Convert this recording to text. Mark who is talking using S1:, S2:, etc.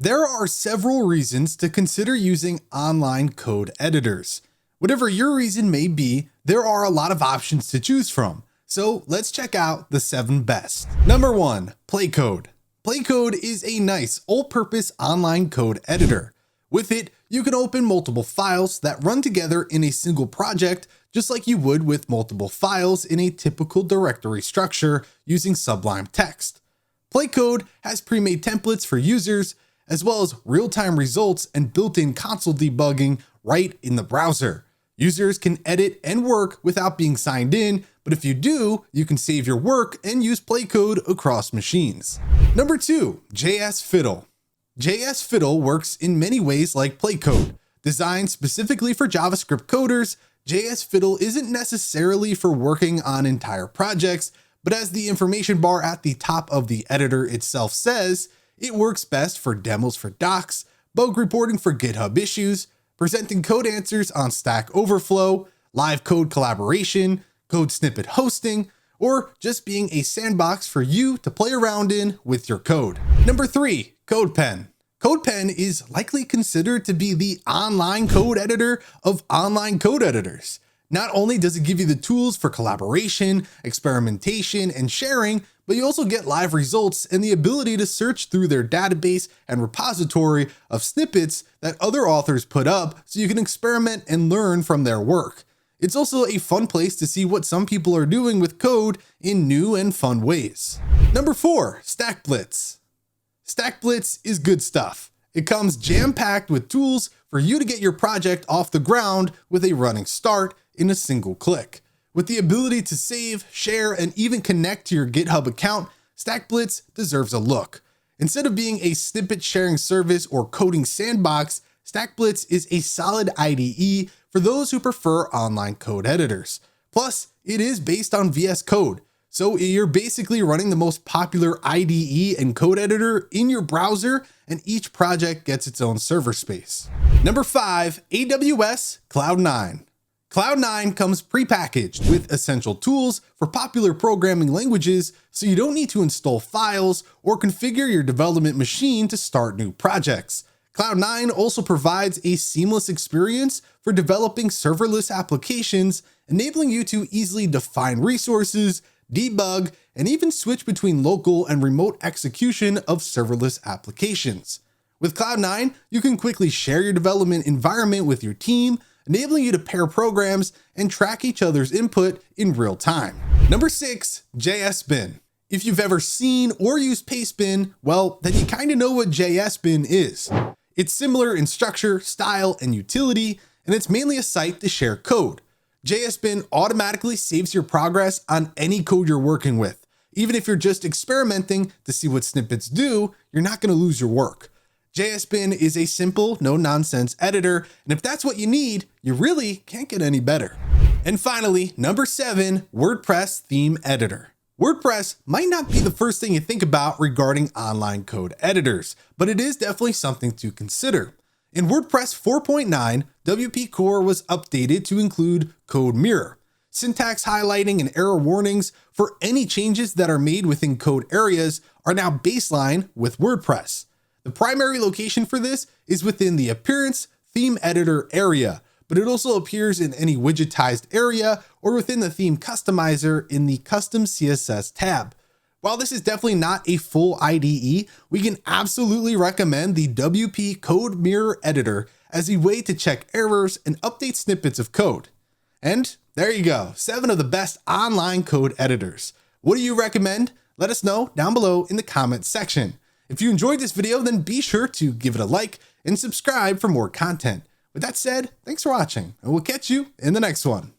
S1: There are several reasons to consider using online code editors. Whatever your reason may be, there are a lot of options to choose from. So let's check out the 7 best. Number 1, PlayCode. PlayCode is a nice all-purpose online code editor. With it, you can open multiple files that run together in a single project, just like you would with multiple files in a typical directory structure using Sublime Text. PlayCode has pre-made templates for users, as well as real-time results and built-in console debugging right in the browser. Users can edit and work without being signed in, but if you do, you can save your work and use PlayCode across machines. Number 2, JSFiddle. JSFiddle works in many ways like PlayCode. Designed specifically for JavaScript coders, JSFiddle isn't necessarily for working on entire projects, but as the information bar at the top of the editor itself says, it works best for demos for docs, bug reporting for GitHub issues, presenting code answers on Stack Overflow, live code collaboration, code snippet hosting, or just being a sandbox for you to play around in with your code. Number 3, CodePen. CodePen is likely considered to be the online code editor of online code editors. Not only does it give you the tools for collaboration, experimentation, and sharing, but you also get live results and the ability to search through their database and repository of snippets that other authors put up so you can experiment and learn from their work. It's also a fun place to see what some people are doing with code in new and fun ways. Number 4, StackBlitz. StackBlitz is good stuff. It comes jam-packed with tools for you to get your project off the ground with a running start in a single click. With the ability to save, share, and even connect to your GitHub account, StackBlitz deserves a look. Instead of being a snippet sharing service or coding sandbox, StackBlitz is a solid IDE for those who prefer online code editors. Plus, it is based on VS Code, so you're basically running the most popular IDE and code editor in your browser, and each project gets its own server space. Number 5, AWS Cloud9. Cloud9 comes prepackaged with essential tools for popular programming languages, so you don't need to install files or configure your development machine to start new projects. Cloud9 also provides a seamless experience for developing serverless applications, enabling you to easily define resources, debug, and even switch between local and remote execution of serverless applications. With Cloud9, you can quickly share your development environment with your team, enabling you to pair programs and track each other's input in real time. Number 6, JSBin. If you've ever seen or used Pastebin, well, then you kind of know what JSBin is. It's similar in structure, style, and utility, and it's mainly a site to share code. JSBin automatically saves your progress on any code you're working with. Even if you're just experimenting to see what snippets do, you're not going to lose your work. JSBin is a simple, no-nonsense editor, and if that's what you need, you really can't get any better. And finally, number 7, WordPress Theme Editor. WordPress might not be the first thing you think about regarding online code editors, but it is definitely something to consider. In WordPress 4.9, WP Core was updated to include Code Mirror, syntax highlighting and error warnings for any changes that are made within code areas are now baseline with WordPress. The primary location for this is within the Appearance Theme Editor area, but it also appears in any widgetized area or within the theme customizer in the Custom CSS tab. While this is definitely not a full IDE, we can absolutely recommend the WP Code Mirror Editor as a way to check errors and update snippets of code. And there you go, 7 of the best online code editors. What do you recommend? Let us know down below in the comments section. If you enjoyed this video, then be sure to give it a like and subscribe for more content. With that said, thanks for watching, and we'll catch you in the next one.